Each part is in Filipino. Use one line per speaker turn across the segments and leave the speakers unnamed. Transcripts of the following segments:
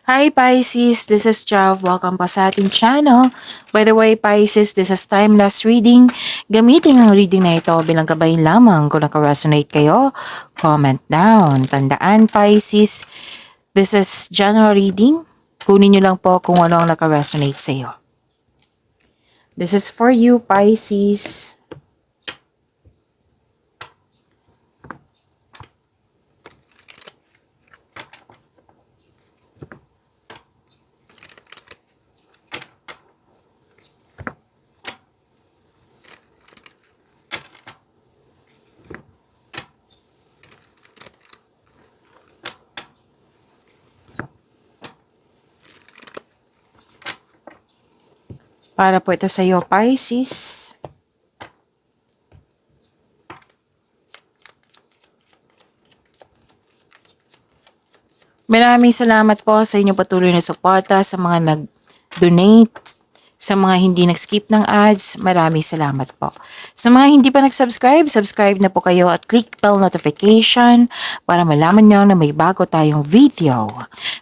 Hi Pisces, this is Jav. Welcome pa sa ating channel. By the way, Pisces, this is timeless reading. Gamitin ang reading na ito bilang gabay lamang. Kung naka-resonate kayo, comment down. Tandaan, Pisces, this is general reading. Kunin nyo lang po kung ano ang naka-resonate sa iyo. This is for you, Pisces. Para po ito sa iyo, Pisces. Maraming salamat po sa inyong patuloy na suporta, sa mga nag-donate, sa mga hindi nag-skip ng ads. Maraming salamat po. Sa mga hindi pa nag-subscribe, subscribe na po kayo at click bell notification para malaman nyo na may bago tayong video.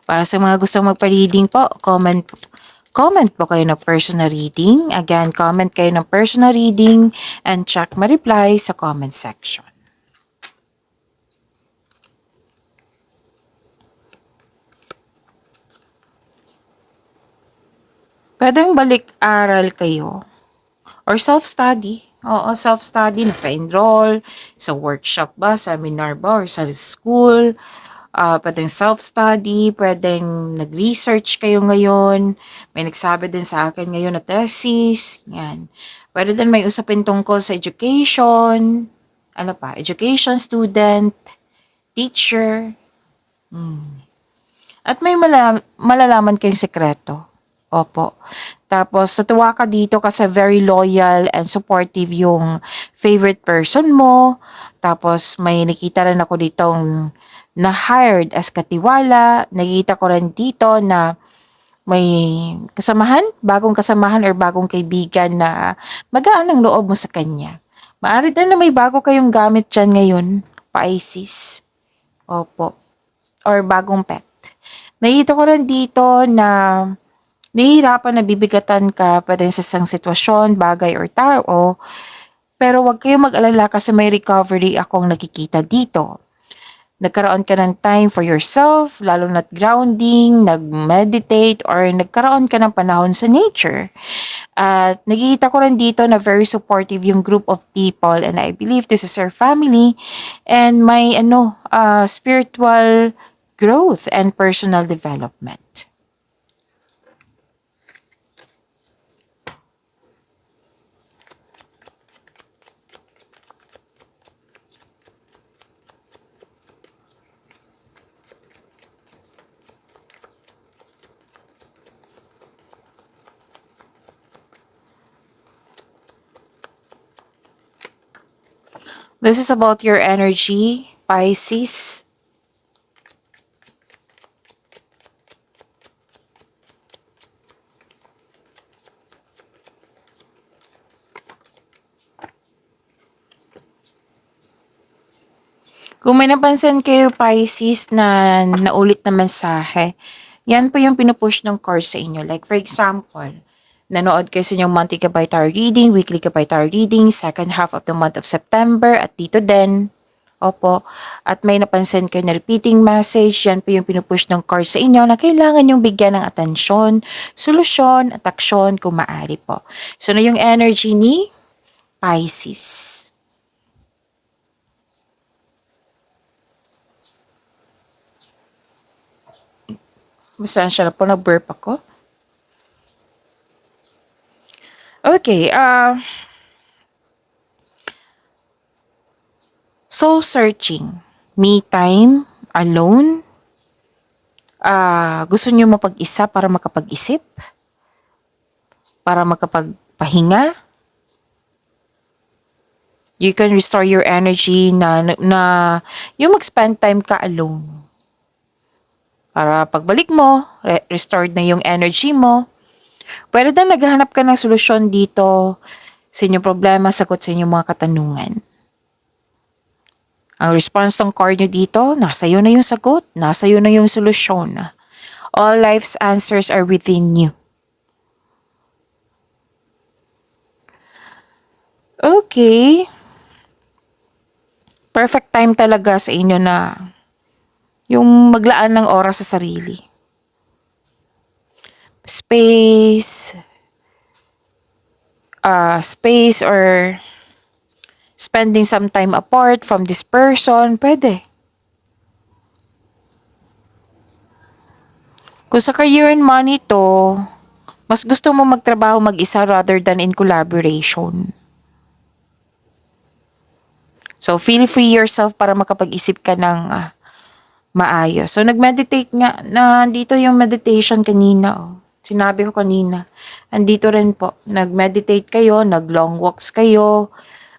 Para sa mga gustong magpa-reading po, comment po kayo ng personal reading. Again, comment kayo ng personal reading and check ma-reply sa comment section. Pwedeng balik-aral kayo or self-study. Oo, self-study, naka-enroll sa workshop ba, seminar ba, or sa school. Pwedeng self-study, pwedeng nag-research kayo ngayon. May nagsabi din sa akin ngayon na thesis. Yan. Pwede din may usapin tungkol sa education. Ano pa? Education student, teacher. At may malalaman kayong sekreto. Opo. Tapos, natuwa ka dito kasi very loyal and supportive yung favorite person mo. Tapos, may nakita rin ako ditong na-hired as katiwala. Nakita ko rin dito na may kasamahan, bagong kasamahan or bagong kaibigan na magaan ang loob mo sa kanya. Maaari din na may bago kayong gamit dyan ngayon, Pisces. Opo. Or bagong pet. Nakita ko rin dito na nahihirapan na bibigatan ka pwede sa isang sitwasyon, bagay or tao. Pero huwag kayong mag-alala kasi may recovery akong nakikita dito. Nagkaroon ka ng time for yourself, lalo na't grounding, nag-meditate, or nagkaroon ka ng panahon sa nature. At nakikita ko rin dito na very supportive yung group of people and I believe this is your family and may spiritual growth and personal development. This is about your energy, Pisces. Kung may napansin kayo, Pisces, na naulit na mensahe, yan po yung pinupush ng course sa inyo. Like for example, nanood kayo sa inyong monthly Gabay Tarot reading, weekly Gabay Tarot reading, second half of the month of September, at dito din. Opo. At may napansin kayo na repeating message, yan po yung pinupush ng course sa inyo na kailangan yung bigyan ng atensyon, solusyon, at aksyon kung maaari po. So na yung energy ni Pisces. Masensya na po, nag-burp ako. Okay, soul searching, me time, alone. Gusto niyo mapag-isa para makapag-isip? Para makapagpahinga? You can restore your energy na yung mag-spend time ka alone. Para pagbalik mo, restored na yung energy mo. Pwede na naghahanap ka ng solusyon dito sa inyong problema, sagot sa inyong mga katanungan. Ang response ng card nyo dito, nasa iyo na yung sagot, nasa iyo na yung solusyon. All life's answers are within you. Okay. Perfect time talaga sa inyo na yung maglaan ng oras sa sarili. Space or spending some time apart from this person, pwede. Kung sa career and money to, mas gusto mo magtrabaho mag-isa rather than in collaboration. So, feel free yourself para makapag-isip ka ng maayos. So, nag-meditate nga. Dito yung meditation kanina. Oh. Sinabi ko kanina. Andito rin po. Nag-meditate kayo, nag-long walks kayo.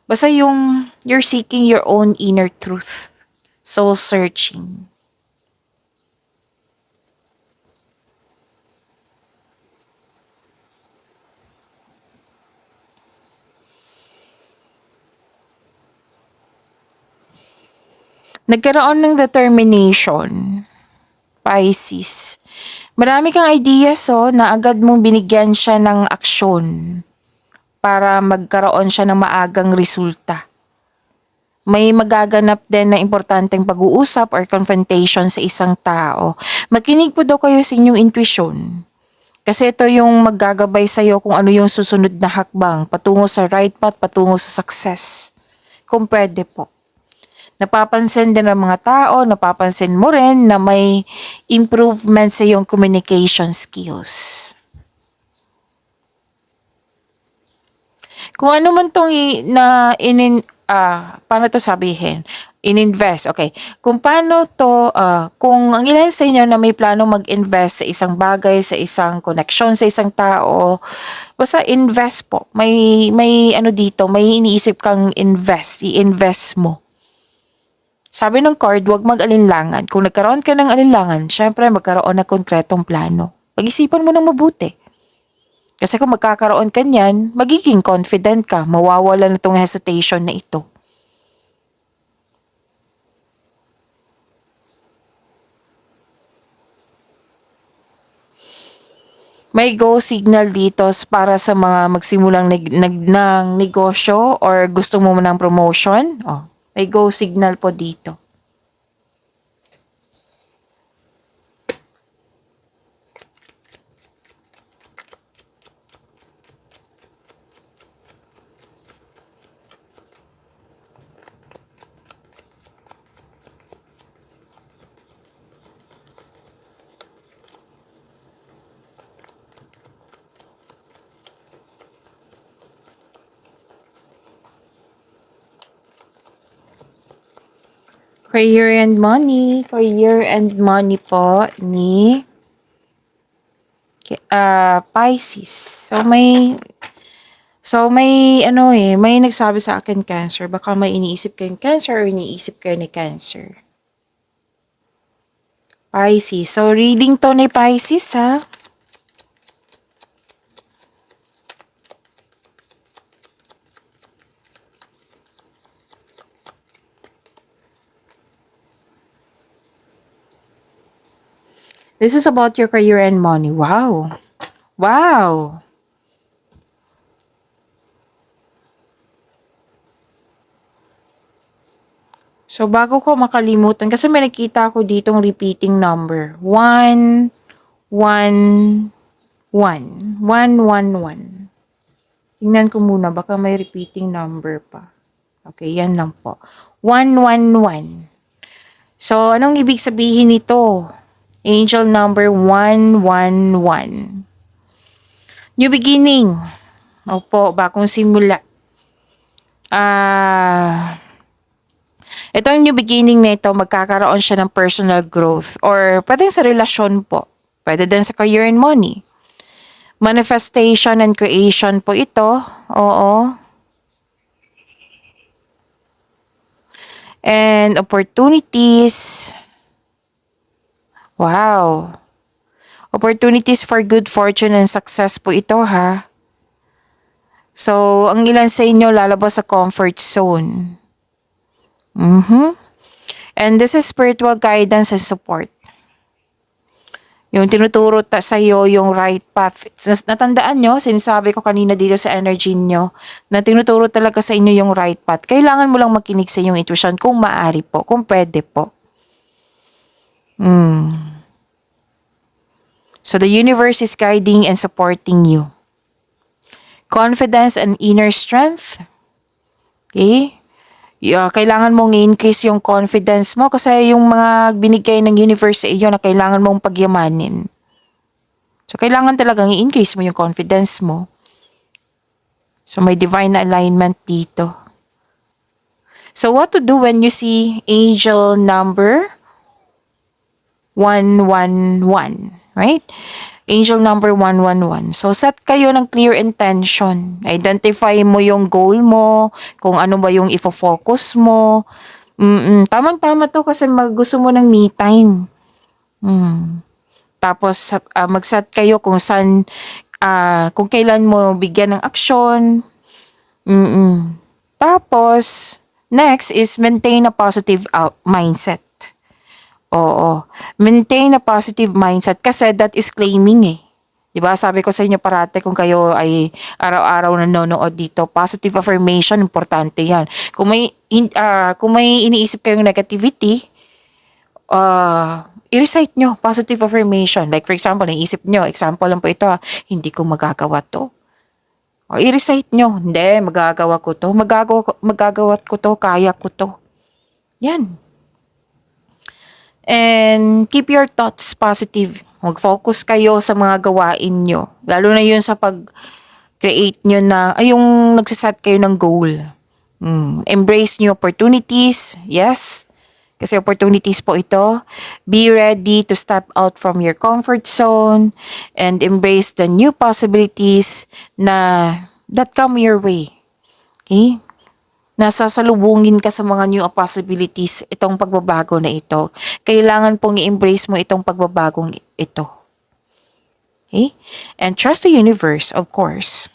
Basta yung you're seeking your own inner truth. Soul searching. Nagkaroon ng determination. Pisces. Marami kang ideas na agad mong binigyan siya ng aksyon para magkaroon siya ng maagang resulta. May magaganap din na importanteng pag-uusap or confrontation sa isang tao. Makinig po daw kayo sa inyong intuition. Kasi ito yung maggagabay sa'yo kung ano yung susunod na hakbang patungo sa right path, patungo sa success. Kung pwede po. Napapansin din ng mga tao, napapansin mo rin na may improvement sa iyong communication skills. Kung ano man tong paano to sabihin? In-invest. Okay. Kung paano to, kung ang ilan sa inyo na may plano mag-invest sa isang bagay, sa isang connection, sa isang tao, basta invest po. May dito, may iniisip kang i-invest mo. Sabi ng card, huwag mag-alinlangan. Kung nagkaroon ka ng alinlangan, syempre magkaroon ng konkretong plano. Pag-isipan mo ng mabuti. Kasi kung magkakaroon ka niyan, magiging confident ka, mawawala na itong hesitation na ito. May go signal dito para sa mga magsimulang ng negosyo or gusto mo ng promotion. May go signal po dito. Career and money. Career and money po ni Pisces. May nagsabi sa akin Cancer. Baka may iniisip kayong Cancer or iniisip kayo ni Cancer. Pisces. So, reading to ni Pisces, ha? This is about your career and money. Wow. Wow. So, bago ko makalimutan, kasi may nakita ko ditong repeating number. 1, 1, 1. 1, 1, 1. Tingnan ko muna, baka may repeating number pa. Okay, yan lang po. 1, 1, 1. So, anong ibig sabihin nito? Angel number 111. New beginning. Opo, bagong simula. Itong new beginning na ito, magkakaroon siya ng personal growth or pwedeng sa relasyon po. Pwede din sa career and money. Manifestation and creation po ito. Oo. And opportunities. Wow. Opportunities for good fortune and success po ito, ha. So, ang ilan sa inyo lalabas sa comfort zone. And this is spiritual guidance and support. Yung tinuturo sa'yo yung right path. Natandaan nyo, sinasabi ko kanina dito sa energy nyo, na tinuturo talaga sa inyo yung right path. Kailangan mo lang makinig sa inyong intuition kung maaari po, kung pwede po. So the universe is guiding and supporting you. Confidence and inner strength. Okay? Kailangan mong i-increase yung confidence mo kasi yung mga binigay ng universe sa iyo na kailangan mong pagyamanin. So, kailangan talagang i-increase mo yung confidence mo. So, may divine alignment dito. So, what to do when you see angel number 111, right? Angel number 111. So, set kayo ng clear intention. Identify mo yung goal mo, kung ano ba yung ifo-focus mo. Tamang-tama to kasi gusto mo ng me time. Tapos, mag-set kayo kung saan, kung kailan mo bigyan ng aksyon. Tapos, next is maintain a positive mindset. Oo. Maintain a positive mindset kasi that is claiming eh. 'Di ba? Sabi ko sa inyo parate kung kayo ay araw-araw nanonood dito, positive affirmation importante 'yan. Kung may iniisip kayong negativity, i-recite nyo positive affirmation. Like for example, naisip nyo, example lang po ito, hindi ko magagawa 'to. O i-recite nyo, hindi, magagawa ko 'to. Magagawa ko 'to, kaya ko 'to. Yan. And keep your thoughts positive. Mag-focus kayo sa mga gawain nyo. Lalo na yun sa pag-create nyo na, yung nagsiset kayo ng goal. Embrace new opportunities. Yes. Kasi opportunities po ito. Be ready to step out from your comfort zone and embrace the new possibilities that come your way. Okay? Nasasalubungin ka sa mga new possibilities itong pagbabago na ito. Kailangan pong i-embrace mo itong pagbabagong ito. Okay? And trust the universe, of course.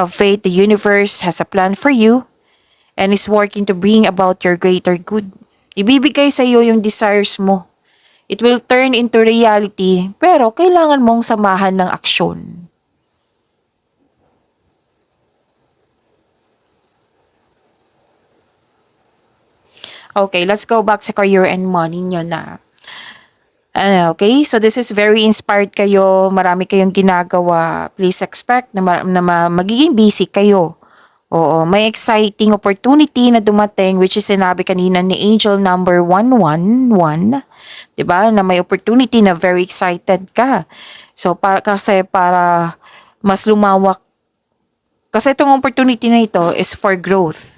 Have faith the universe has a plan for you and is working to bring about your greater good. Ibibigay sa iyo yung desires mo. It will turn into reality, pero kailangan mong samahan ng aksyon. Okay, let's go back sa career and money nyo na. Okay, so this is very inspired kayo. Marami kayong ginagawa. Please expect na magiging busy kayo. Oo, may exciting opportunity na dumating which is sinabi kanina ni Angel number 111. 'Di ba? Na may opportunity na very excited ka. So para mas lumawak. Kasi itong opportunity na ito is for growth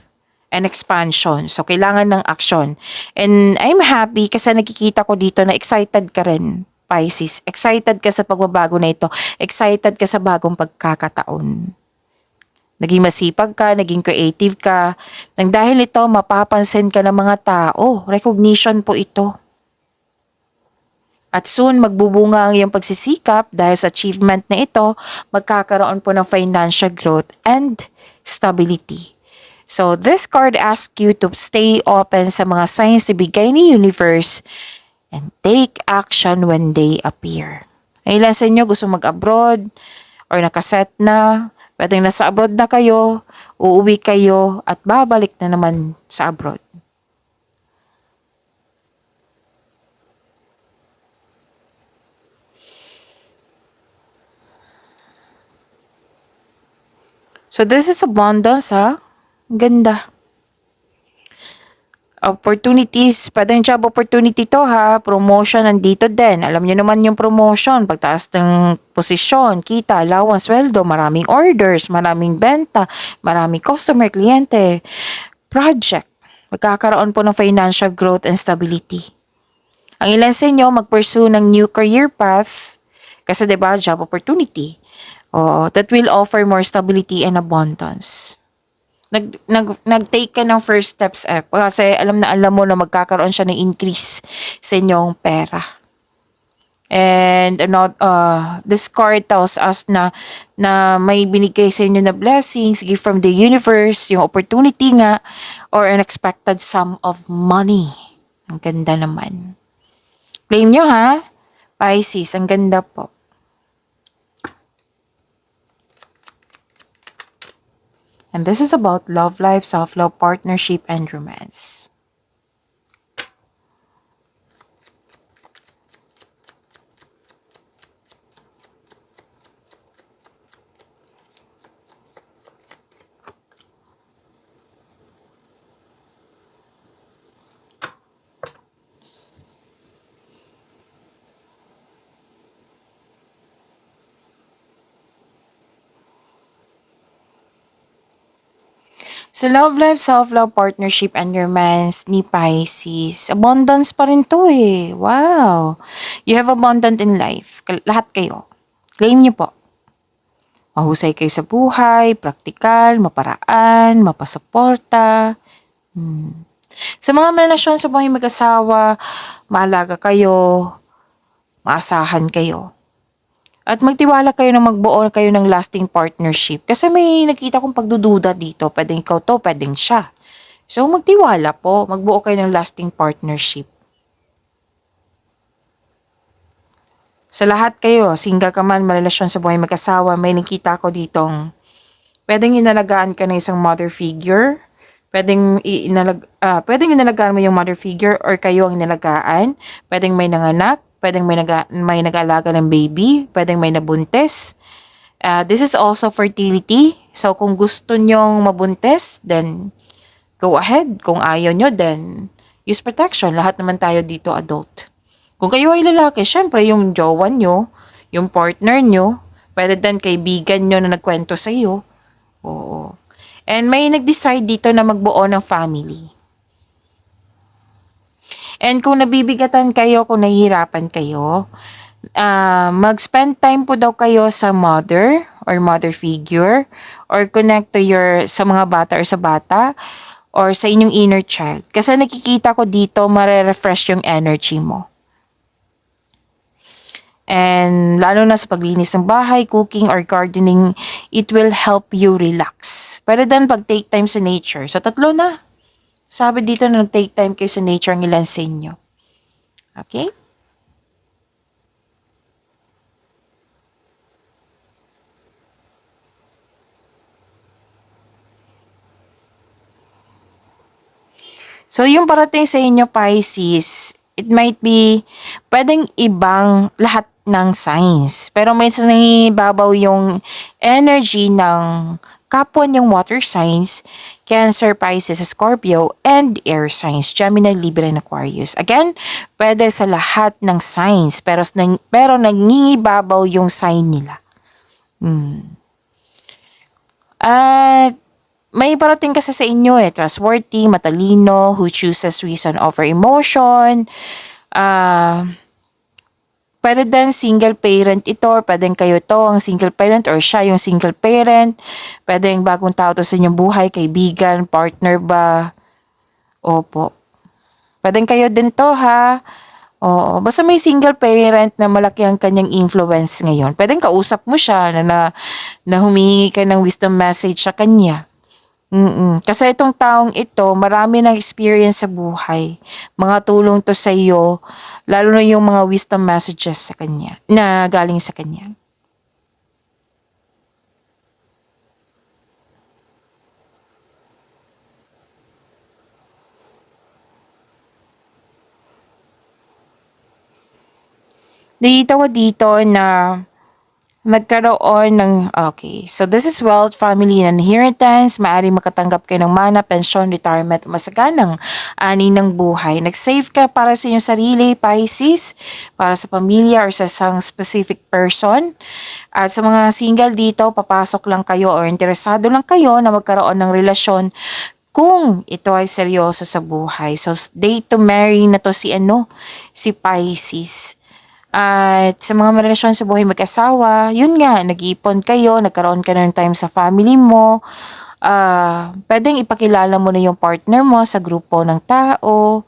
and expansion. So, kailangan ng action. And I'm happy kasi nakikita ko dito na excited ka rin, Pisces. Excited ka sa pagbabago na ito. Excited ka sa bagong pagkakataon. Naging masipag ka, naging creative ka. Nang dahil ito, mapapansin ka ng mga tao. Recognition po ito. At soon, magbubunga ang iyong pagsisikap dahil sa achievement na ito, magkakaroon po ng financial growth and stability. So, this card asks you to stay open sa mga signs na bigay ni universe and take action when they appear. Ang ilan sa inyo gusto mag-abroad or nakaset na, pwedeng nasa abroad na kayo, uuwi kayo at babalik na naman sa abroad. So, this is abundance, ha? Ganda. Opportunities, pwedeng job opportunity to ha, promotion nandito din. Alam niyo naman yung promotion, pagtaas ng posisyon, kita, allowance, sweldo, maraming orders, maraming benta, maraming customer, kliyente, project. Magkakaroon po ng financial growth and stability. Ang ilan sa inyo mag-pursue ng new career path kasi 'di ba job opportunity. That will offer more stability and abundance. Nag-take ka ng first steps kasi alam mo na magkakaroon siya ng increase sa inyong pera. And this card tells us na may binigay sa inyo na blessings, gift from the universe, yung opportunity nga, or unexpected sum of money. Ang ganda naman. Claim nyo ha. Pisces, ang ganda po. And this is about love life, self-love, partnership, and romance. Sa love life, self-love, partnership, and romance ni Pisces, abundance pa rin to eh. Wow! You have abundant in life. Lahat kayo. Claim niyo po. Mahusay kayo sa buhay, praktikal, maparaan, mapasuporta. Sa mga relasyon sa buhay mag-asawa, maalaga kayo, maasahan kayo. At magtiwala kayo na magbuo kayo ng lasting partnership. Kasi may nakita kong pagdududa dito. Pwedeng ikaw to, pwedeng siya. So magtiwala po, magbuo kayo ng lasting partnership. Sa lahat kayo, single ka man, marelasyon sa buhay mag-asawa, may nakita ko ditong pwedeng inalagaan ka ng isang mother figure. Pwedeng inalagaan mo yung mother figure or kayo ang inalagaan. Pwedeng may nanganak, pwedeng may nag-aalaga ng baby, pwedeng may nabuntis. This is also fertility. So kung gusto nyong mabuntis, then go ahead. Kung ayaw nyo, then use protection. Lahat naman tayo dito adult. Kung kayo ay lalaki, syempre yung jowa nyo, yung partner nyo, pwede din kaibigan nyo na nagkwento sa iyo. Oo. And may nag-decide dito na magbuo ng family. And kung nabibigatan kayo, kung nahihirapan kayo, mag-spend time po daw kayo sa mother or mother figure or connect to sa mga bata or sa bata or sa inyong inner child. Kasi nakikita ko dito, mare-refresh yung energy mo. And lalo na sa paglinis ng bahay, cooking, or gardening, it will help you relax. Pero then, pag-take time sa nature. So, tatlo na. Sabi dito na nag-take time kayo sa nature ng ilan sa inyo. Okay? So, yung parating sa inyo, Pisces, it might be, pwedeng ibang lahat ng signs. Pero may nangibabaw yung energy ng kapwa niyong water signs, Cancer, Pisces, Scorpio, and air signs, Gemini, Libra, and Aquarius. Again, pwede sa lahat ng signs, pero nangingibabaw yung sign nila. At may parating kasi sa inyo trustworthy, matalino, who chooses reason over emotion. Pwede din single parent ito, or pwedeng kayo to ang single parent or siya yung single parent. Pwedeng bagong tao to sa inyong buhay, kaibigan, partner ba. Opo. Pwedeng kayo din to ha. Oo, basta may single parent na malaki ang kanyang influence ngayon. Pwedeng kausap mo siya na humihingi ka ng wisdom message sa kanya. Kasi itong taong ito, marami ng experience sa buhay. Mga tulong to sa iyo, lalo na yung mga wisdom messages sa kanya, na galing sa kanya. Nakita ko dito na nagkaroon ng, okay, so this is wealth, family, and inheritance. Maaari makatanggap kayo ng mana, pension, retirement, masaganang ani ng buhay. Nag-save ka para sa inyong sarili, Pisces, para sa pamilya or sa isang specific person. At sa mga single dito, papasok lang kayo or interesado lang kayo na magkaroon ng relasyon kung ito ay seryoso sa buhay. So, date to marry na to si Pisces. At sa mga relasyon sa buhay mag-asawa, yun nga, nag-iipon kayo, nagkaroon ka ng time sa family mo, pwedeng ipakilala mo na yung partner mo sa grupo ng tao.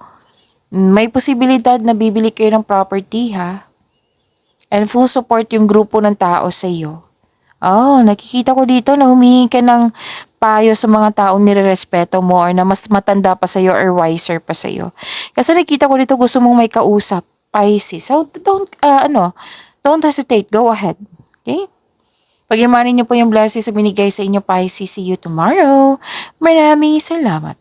May posibilidad na bibili kayo ng property ha. And full support yung grupo ng tao sa iyo. Oh, nakikita ko dito na humingi ka ng payo sa mga taong nirerespeto mo or na mas matanda pa sa'yo or wiser pa sa'yo. Kasi nakikita ko dito gusto mong may kausap. Pisces. So, don't hesitate. Go ahead. Okay? Pagyamanin niyo po yung blessings na binigay sa inyo, Pisces. See you tomorrow. Maraming salamat.